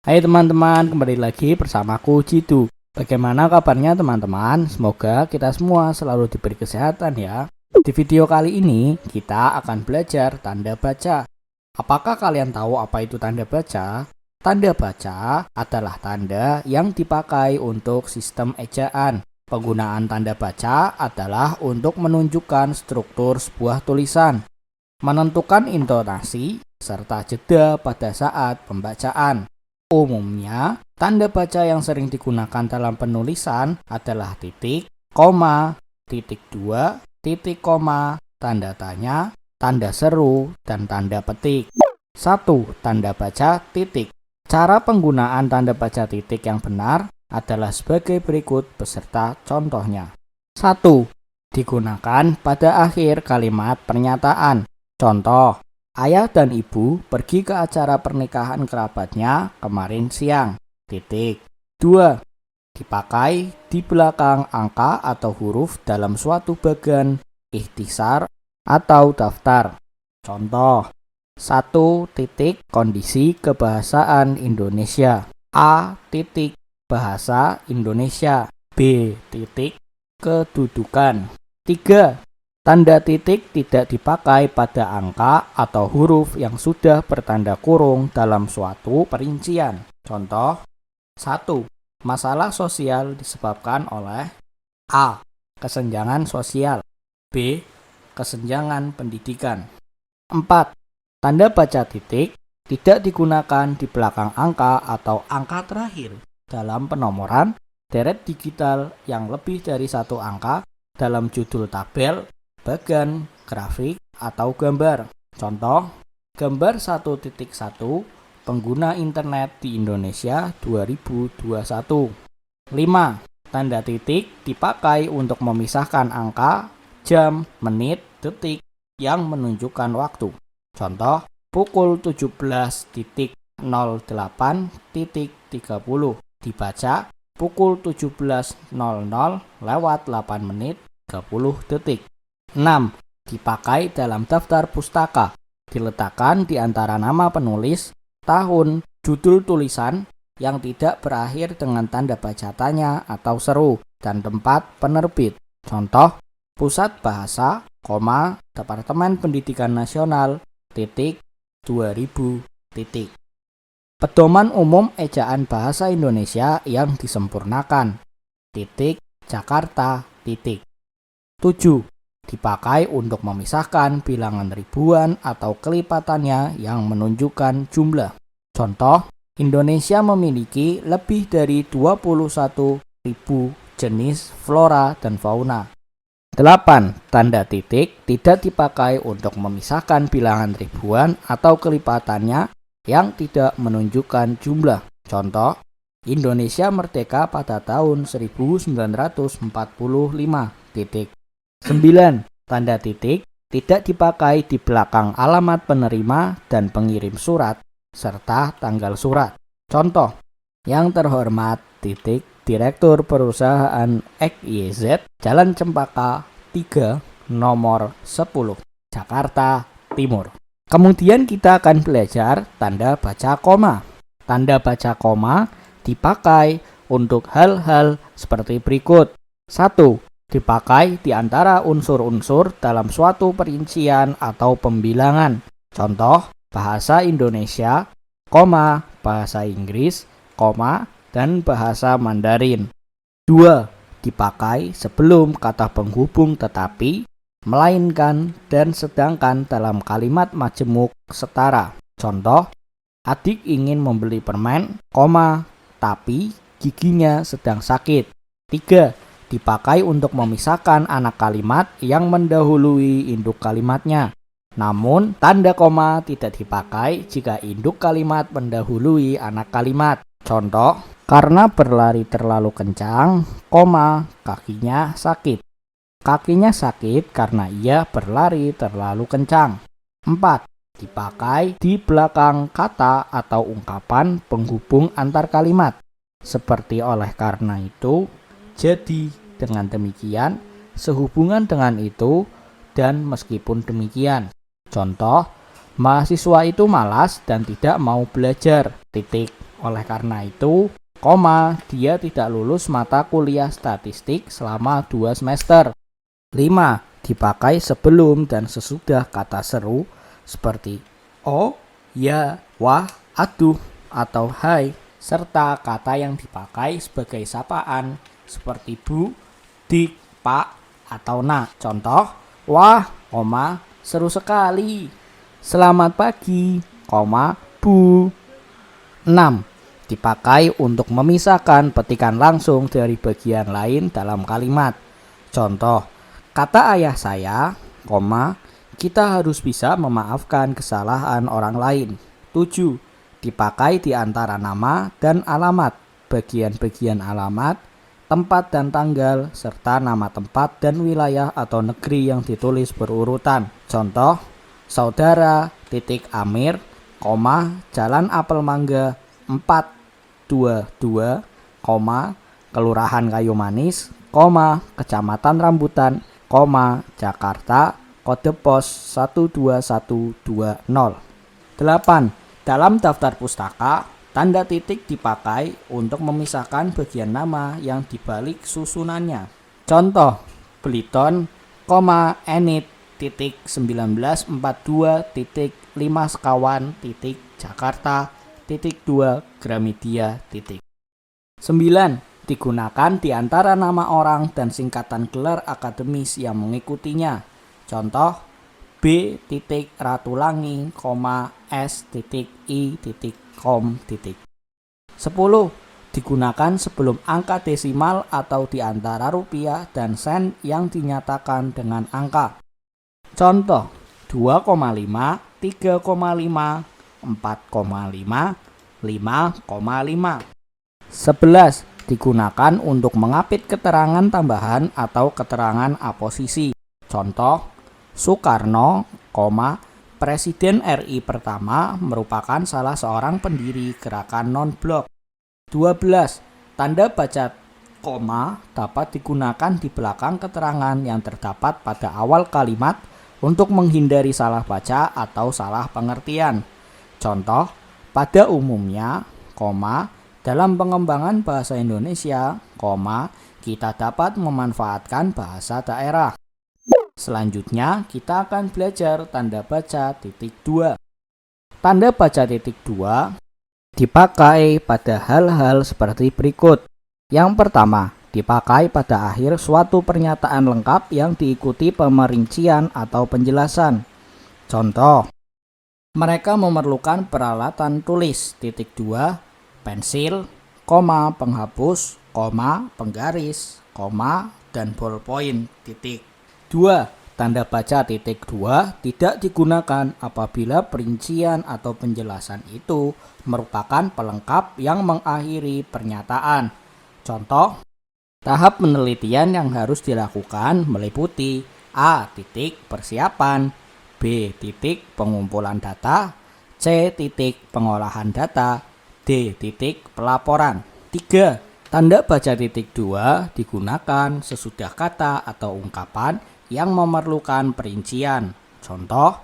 Hai teman-teman, kembali lagi bersamaku Jitu. Bagaimana kabarnya teman-teman? Semoga kita semua selalu diberi kesehatan ya. Di video kali ini kita akan belajar tanda baca. Apakah kalian tahu apa itu tanda baca? Tanda baca adalah tanda yang dipakai untuk sistem ejaan. Penggunaan tanda baca adalah untuk menunjukkan struktur sebuah tulisan, menentukan intonasi, serta jeda pada saat pembacaan. Umumnya, tanda baca yang sering digunakan dalam penulisan adalah titik, koma, titik dua, titik koma, tanda tanya, tanda seru, dan tanda petik. 1. Tanda baca titik. Cara penggunaan tanda baca titik yang benar adalah sebagai berikut beserta contohnya. 1. Digunakan pada akhir kalimat pernyataan. Contoh, ayah dan ibu pergi ke acara pernikahan kerabatnya kemarin siang. Titik. 2. Dipakai di belakang angka atau huruf dalam suatu bagan ikhtisar atau daftar. Contoh, 1. Titik kondisi kebahasaan Indonesia. A. Titik bahasa Indonesia. B. Titik kedudukan. 3. Tanda titik tidak dipakai pada angka atau huruf yang sudah bertanda kurung dalam suatu perincian. Contoh, 1. Masalah sosial disebabkan oleh A. Kesenjangan sosial. B. Kesenjangan pendidikan. 4. Tanda baca titik tidak digunakan di belakang angka atau angka terakhir dalam penomoran deret digital yang lebih dari satu angka dalam judul tabel, bagan, grafik, atau gambar. Contoh, gambar 1.1 pengguna internet di Indonesia 2021. 5. Tanda titik dipakai untuk memisahkan angka, jam, menit, detik yang menunjukkan waktu. Contoh, pukul 17.08.30 dibaca pukul 17.00 lewat 8 menit 30 detik. 6. Dipakai dalam daftar pustaka. Diletakkan di antara nama penulis, tahun, judul tulisan yang tidak berakhir dengan tanda baca tanya atau seru, dan tempat penerbit. Contoh, Pusat Bahasa, Departemen Pendidikan Nasional, 2000. Pedoman Umum Ejaan Bahasa Indonesia yang disempurnakan. Jakarta. 7. Dipakai untuk memisahkan bilangan ribuan atau kelipatannya yang menunjukkan jumlah. Contoh, Indonesia memiliki lebih dari 21.000 jenis flora dan fauna. 8. Tanda titik tidak dipakai untuk memisahkan bilangan ribuan atau kelipatannya yang tidak menunjukkan jumlah. Contoh, Indonesia merdeka pada tahun 1945. 9. Tanda titik tidak dipakai di belakang alamat penerima dan pengirim surat serta tanggal surat. Contoh, yang terhormat Direktur Perusahaan XYZ, Jalan Cempaka 3, nomor 10, Jakarta Timur. Kemudian kita akan belajar tanda baca koma. Tanda baca koma dipakai untuk hal-hal seperti berikut. 1. Dipakai di antara unsur-unsur dalam suatu perincian atau pembilangan. Contoh, bahasa Indonesia, bahasa Inggris, dan bahasa Mandarin. 2. Dipakai sebelum kata penghubung tetapi, melainkan, dan sedangkan dalam kalimat majemuk setara. Contoh, adik ingin membeli permen, tapi giginya sedang sakit. 3. Dipakai untuk memisahkan anak kalimat yang mendahului induk kalimatnya. Namun, tanda koma tidak dipakai jika induk kalimat mendahului anak kalimat. Contoh, karena berlari terlalu kencang, kakinya sakit. Kakinya sakit karena ia berlari terlalu kencang. 4. Dipakai di belakang kata atau ungkapan penghubung antar kalimat. Seperti oleh karena itu, jadi, dengan demikian, sehubungan dengan itu, dan meskipun demikian. Contoh, mahasiswa itu malas dan tidak mau belajar. Oleh karena itu, koma, dia tidak lulus mata kuliah statistik selama 2 semester. 5. Dipakai sebelum dan sesudah kata seru seperti oh, ya, wah, aduh, atau hai, serta kata yang dipakai sebagai sapaan seperti bu, dik, pak, atau nak. Contoh, wah, koma, seru sekali. Selamat pagi, koma, bu. 6. Dipakai untuk memisahkan petikan langsung dari bagian lain dalam kalimat. Contoh, kata ayah saya, koma, kita harus bisa memaafkan kesalahan orang lain. 7. Dipakai di antara nama dan alamat, bagian-bagian alamat, tempat dan tanggal, serta nama tempat dan wilayah atau negeri yang ditulis berurutan. Contoh, saudara titik Amir, koma, Jalan Apel Mangga 422, koma, Kelurahan Kayu Manis, koma, Kecamatan Rambutan, koma, Jakarta, kode pos 12120. 8. Dalam daftar pustaka, tanda titik dipakai untuk memisahkan bagian nama yang dibalik susunannya. Contoh, Beliton, Enit, 1942, 5 Sekawan, Jakarta, 2 Gramedia. 9. Digunakan di antara nama orang dan singkatan gelar akademis yang mengikutinya. Contoh, B. Ratulangi, S.I.com. 10. Digunakan sebelum angka desimal atau di antara rupiah dan sen yang dinyatakan dengan angka. Contoh, 2,5, 3,5, 4,5, 5,5. 11. Digunakan untuk mengapit keterangan tambahan atau keterangan aposisi. Contoh, Soekarno, Presiden RI pertama merupakan salah seorang pendiri gerakan non-blok. 12. Tanda baca koma dapat digunakan di belakang keterangan yang terdapat pada awal kalimat untuk menghindari salah baca atau salah pengertian. Contoh, pada umumnya, dalam pengembangan bahasa Indonesia, kita dapat memanfaatkan bahasa daerah. Selanjutnya, kita akan belajar tanda baca titik 2. Tanda baca titik 2 dipakai pada hal-hal seperti berikut. Yang pertama, dipakai pada akhir suatu pernyataan lengkap yang diikuti pemerincian atau penjelasan. Contoh, mereka memerlukan peralatan tulis titik 2, pensil, penghapus, penggaris, dan ballpoint titik. 2. Tanda baca titik 2 tidak digunakan apabila perincian atau penjelasan itu merupakan pelengkap yang mengakhiri pernyataan. Contoh, tahap penelitian yang harus dilakukan meliputi A. Persiapan, B. Pengumpulan data, C. Pengolahan data, D. Pelaporan. 3. Tanda baca titik 2 digunakan sesudah kata atau ungkapan yang memerlukan perincian. Contoh,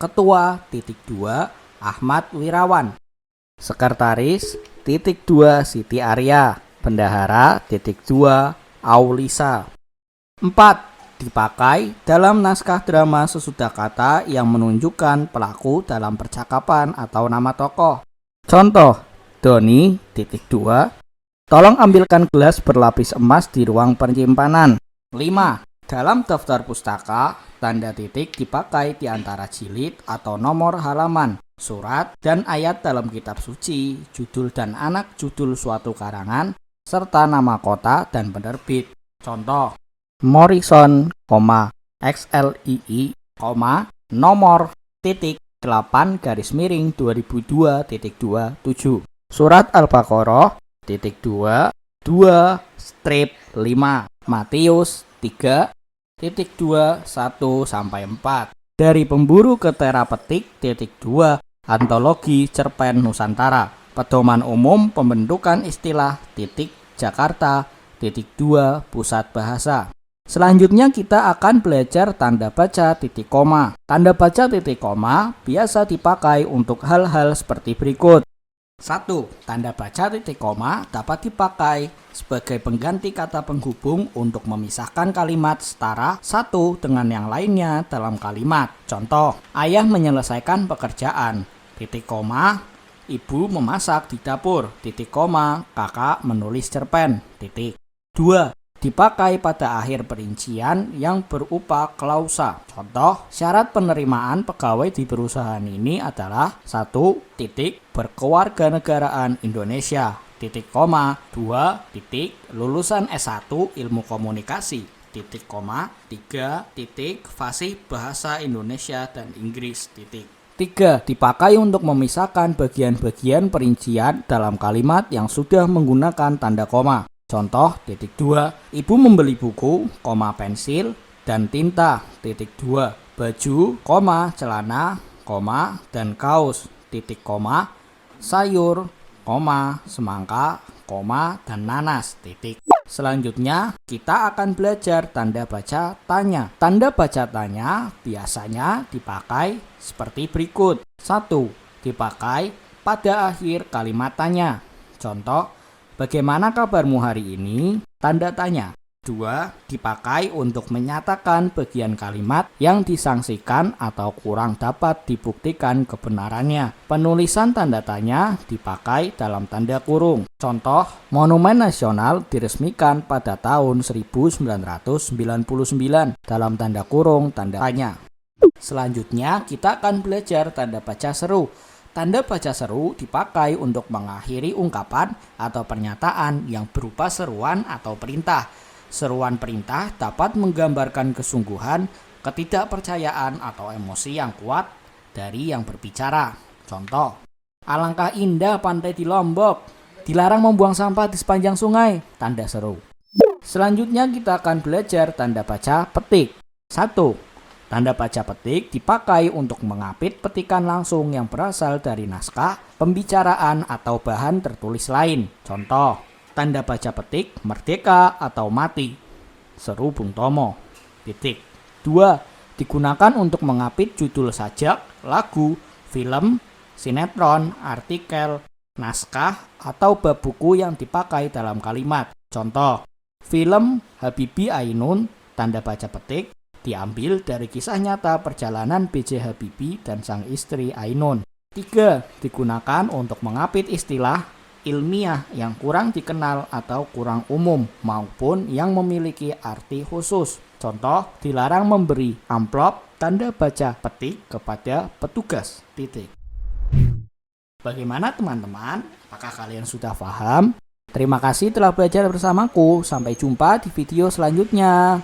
Ketua titik 2 Ahmad Wirawan, Sekretaris titik 2 Siti Arya, Bendahara titik 2 Aulisa. 4. Dipakai dalam naskah drama sesudah kata yang menunjukkan pelaku dalam percakapan atau nama tokoh. Contoh, Doni titik 2, tolong ambilkan gelas berlapis emas di ruang penyimpanan. 5. Dalam daftar pustaka, tanda titik dipakai di antara jilid atau nomor halaman, surat, dan ayat dalam kitab suci, judul dan anak judul suatu karangan, serta nama kota dan penerbit. Contoh, Morrison, XLII, nomor 8-2002.27. Surat Al-Baqarah, 2-5, Matius 3.2-1-4. Dari pemburu ke terapetik, 2, Antologi Cerpen Nusantara, Pedoman Umum Pembentukan Istilah, Jakarta, 2, Pusat Bahasa. Selanjutnya kita akan belajar tanda baca titik koma. Tanda baca titik koma biasa dipakai untuk hal-hal seperti berikut. 1. Tanda baca titik koma dapat dipakai sebagai pengganti kata penghubung untuk memisahkan kalimat setara satu dengan yang lainnya dalam kalimat. Contoh, ayah menyelesaikan pekerjaan, titik koma, ibu memasak di dapur, titik koma, kakak menulis cerpen, titik. 2. Dipakai pada akhir perincian yang berupa klausa. Contoh, syarat penerimaan pegawai di perusahaan ini adalah 1. Titik, berkewarganegaraan Indonesia, titik koma, 2. Titik, lulusan S1 ilmu komunikasi, titik koma, 3. Titik, fasih bahasa Indonesia dan Inggris, titik. 3. Dipakai untuk memisahkan bagian-bagian perincian dalam kalimat yang sudah menggunakan tanda koma. Contoh, titik 2, ibu membeli buku, koma, pensil, dan tinta, titik 2, baju, koma, celana, koma, dan kaos, titik koma, sayur, koma, semangka, koma, dan nanas, titik. Selanjutnya, kita akan belajar tanda baca tanya. Tanda baca tanya biasanya dipakai seperti berikut. 1. Dipakai pada akhir kalimat tanya. Contoh, bagaimana kabarmu hari ini? Tanda tanya. 2. Dipakai untuk menyatakan bagian kalimat yang disangsikan atau kurang dapat dibuktikan kebenarannya. Penulisan tanda tanya dipakai dalam tanda kurung. Contoh, Monumen Nasional diresmikan pada tahun 1999 dalam tanda kurung tanda tanya. Selanjutnya, kita akan belajar tanda baca seru. Tanda baca seru dipakai untuk mengakhiri ungkapan atau pernyataan yang berupa seruan atau perintah. Seruan perintah dapat menggambarkan kesungguhan, ketidakpercayaan, atau emosi yang kuat dari yang berbicara. Contoh, alangkah indah pantai di Lombok, dilarang membuang sampah di sepanjang sungai, tanda seru. Selanjutnya kita akan belajar tanda baca petik. 1. Tanda baca petik dipakai untuk mengapit petikan langsung yang berasal dari naskah, pembicaraan, atau bahan tertulis lain. Contoh, tanda baca petik merdeka atau mati, seru Bung Tomo, titik. 2. Digunakan untuk mengapit judul sajak, lagu, film, sinetron, artikel, naskah, atau bab buku yang dipakai dalam kalimat. Contoh, film Habibie Ainun, tanda baca petik, diambil dari kisah nyata perjalanan B.J. Habibie dan sang istri Ainun. 3. Digunakan untuk mengapit istilah ilmiah yang kurang dikenal atau kurang umum maupun yang memiliki arti khusus. Contoh, dilarang memberi amplop tanda baca petik kepada petugas, titik. Bagaimana teman-teman? Apakah kalian sudah paham? Terima kasih telah belajar bersamaku. Sampai jumpa di video selanjutnya.